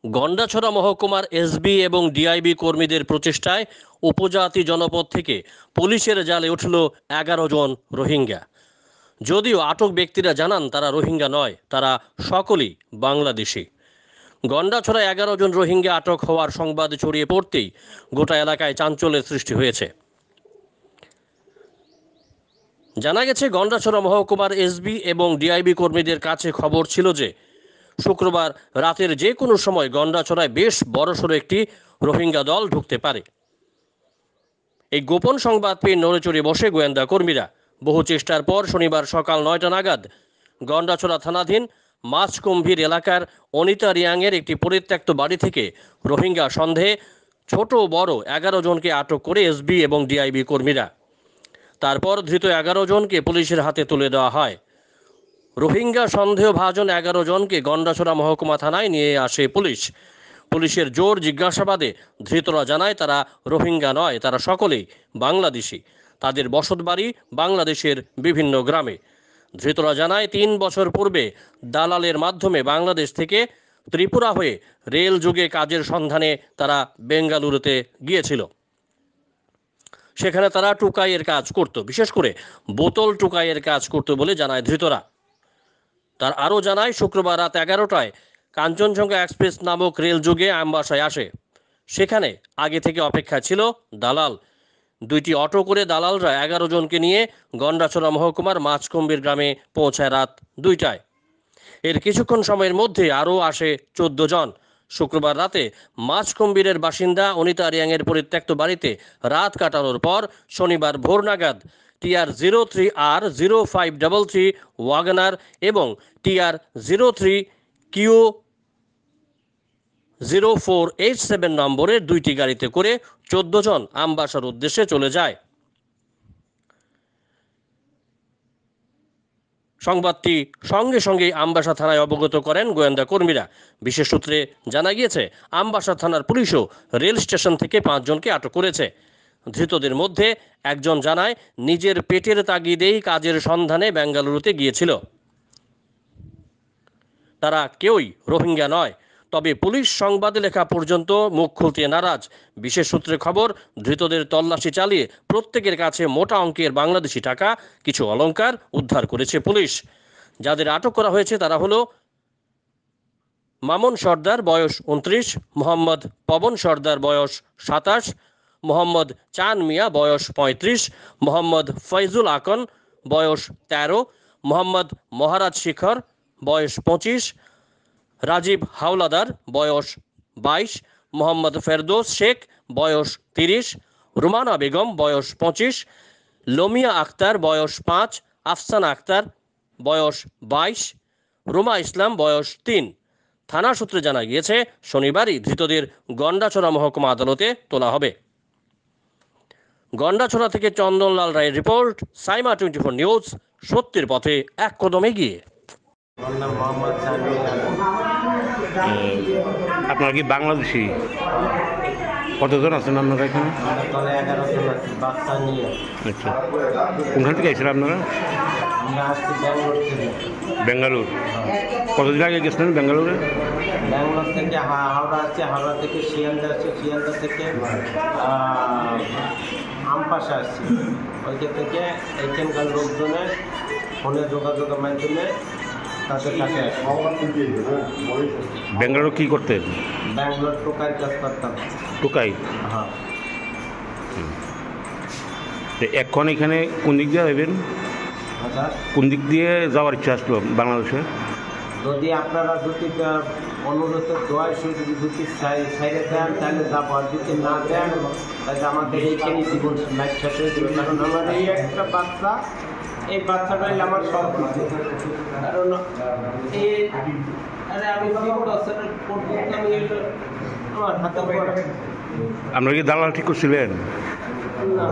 গন্ডাছড়া মহকুমার এসবি এবং ডিআইবি কর্মীদের প্রচেষ্টায় উপজাতি জনপদ থেকে পুলিশের জালে উঠল 11 জন রোহিঙ্গা। যদিও আটক ব্যক্তিরা জানান তারা রোহিঙ্গা নয়, তারা সকলেই বাংলাদেশি। গন্ডাছড়ায় 11 জন রোহিঙ্গা আটক হওয়ার সংবাদ ছড়িয়ে পড়তেই গোটা এলাকায় চাঞ্চল্যের সৃষ্টি হয়েছে। জানা গেছে, গন্ডাছড়া মহকুমার এসবি এবং ডিআইবি কর্মীদের কাছে খবর ছিল যে শুক্রবার রাতের যে কোনো সময় গন্ডাছড়ায় বেশ বড়সড় একটি রোহিঙ্গা দল ঢুকতে পারে। এই গোপন সংবাদ পেয়ে নড়েচড়ে বসে গোয়েন্দা কর্মীরা। বহু চেষ্টার পর শনিবার সকাল 9টা নাগাদ গন্ডাছড়া থানাধীন মাছকুম্ভীর এলাকার অনিতা রিয়াংয়ের একটি পরিত্যক্ত বাড়ি থেকে রোহিঙ্গা সন্দেহে ছোট বড় 11 জনকে আটক করে এসবি এবং ডিআইবি কর্মীরা। তারপর ধৃত 11 জনকে পুলিশের হাতে তুলে দেওয়া হয়। রোহিঙ্গা সন্দেহভাজন 11 জনকে গন্ডাছড়া মহকুমা থানায় নিয়ে আসে পুলিশ। পুলিশের জোর জিজ্ঞাসাবাদে ধৃতরা জানায় তারা রোহিঙ্গা নয়, তারা সকলেই বাংলাদেশি। তাদের বসতবাড়ি বাংলাদেশের বিভিন্ন গ্রামে। ধৃতরা জানায় 3 বছর পূর্বে দালালের মাধ্যমে বাংলাদেশ থেকে ত্রিপুরা হয়ে রেল যুগে কাজের সন্ধানে তারা বেঙ্গালুরুতে গিয়েছিল। সেখানে তারা টুকাইয়ের কাজ করত, বিশেষ করে বোতল টুকাইয়ের কাজ করত বলে জানায় ধৃতরা। তার আরও জানায়, শুক্রবার রাত 11টায় কাঞ্চনজঙ্ঘা এক্সপ্রেস নামক রেল যুগে আমবাসায় আসে। সেখানে আগে থেকে অপেক্ষা ছিল দালাল। 2টি অটো করে দালালরা 11 জনকে নিয়ে গন্ডাছড়া মহকুমার মাছকুম্ভীর গ্রামে পৌঁছায় রাত 2টায়। এর কিছুক্ষণ সময়ের মধ্যে আরও আসে 14 জন। শুক্রবার রাতে মাছকুম্ভীরের বাসিন্দা অনিতা রিয়াংয়ের পরিত্যক্ত বাড়িতে রাত কাটানোর পর শনিবার ভোর নাগাদ TR03R0533 ওয়াগনার এবং TR03Q0487 নম্বরের 2টি গাড়িতে করে 14 জন আমবাসার উদ্দেশ্যে চলে যায়। সংবাদটি সঙ্গে সঙ্গে আমবাসা থানায় অবগত করেন গোয়েন্দা কর্মীরা। বিশেষ সূত্রে জানা গিয়েছে, আমবাসা থানার পুলিশও রেল স্টেশন থেকে 5 জনকে আটক করেছে। ধৃতদের মধ্যে একজন জানায় নিজের পেটের তাগিদেই কাজের সন্ধানে বেঙ্গালুরুতে গিয়েছিল। তারা কেউই রোহিঙ্গা নয়, তবে পুলিশ সংবাদ লেখা পর্যন্ত মুখ খুলতে নারাজ। বিশেষ সূত্রে খবর, ধৃতদের তল্লাশি চালিয়ে প্রত্যেকের কাছে মোটা অঙ্কের বাংলাদেশি টাকা, কিছু অলংকার উদ্ধার করেছে পুলিশ। যাদের আটক করা হয়েছে তারা হলো মামুন সর্দার, বয়স 29, মোহাম্মদ পবন সর্দার, বয়স 27, মোহাম্মদ চান মিয়া, বয়স 35, মোহাম্মদ ফয়জুল আকন, বয়স 13, মোহাম্মদ মহারাজ শিখর, বয়স 25, রাজীব হাওলাদার, বয়স 22, মোহাম্মদ ফেরদৌস শেখ, বয়স 30, রুমানা বেগম, বয়স 25, লমিয়া আক্তার, বয়স 5, আফসানা আক্তার, বয়স 22, রুমা ইসলাম, বয়স 3। থানা সূত্রে জানা গিয়েছে, শনিবারই ধৃতদের গন্ডাছড়া মহকুমা আদালতে তোলা হবে। গন্ডাছড়া থেকে চন্দনলাল রায়ের রিপোর্ট, সাইমা 24 নিউজ, সত্যের পথে এক কদম এগিয়ে। আপনারা কি বাংলাদেশি? কতজন আছেন আপনারা এখানে? আচ্ছা, কোনখান থেকে আইছেন আপনারা? বেঙ্গালুর। কতদিন আগে গেছিলেন বেঙ্গালুরে? ব্যাঙ্গালোর থেকে হাওড়া আছে, হাওড়া থেকে শিয়ালদা আছে, শিয়ালদা থেকে আমপাশা আসছে। ওইখান থেকে এখানকার লোকজনের ফোনে যোগাযোগের মাধ্যমে তাদের কাছে আসে। বেঙ্গালুর কী করতেন? ব্যাঙ্গালোর টোকাই কাজ করতাম। টোকাই? হ্যাঁ। এখন এখানে কোন দিক দিয়ে যাবেন? আচ্ছা, কোন দিক দিয়ে যাওয়ার ইচ্ছা আসলো বাংলাদেশে? যদি আপনারা যদি অনুরোধ দোয়া যদি সাইডে দেন তাহলে যাবো, আর যদি না দেন তাহলে আমাদের এইখানে জীবন ম্যাচ শেষ হয়ে যাবে। কারণ আমার এই একটা বাচ্চা, এই বাচ্চাটাই আমার সব কিছু। কারণ আমি 3 বছরের পর্যন্ত আমি আমার হাতে পড়া। আপনারা কি দালাল ঠিক করছিলেন? না।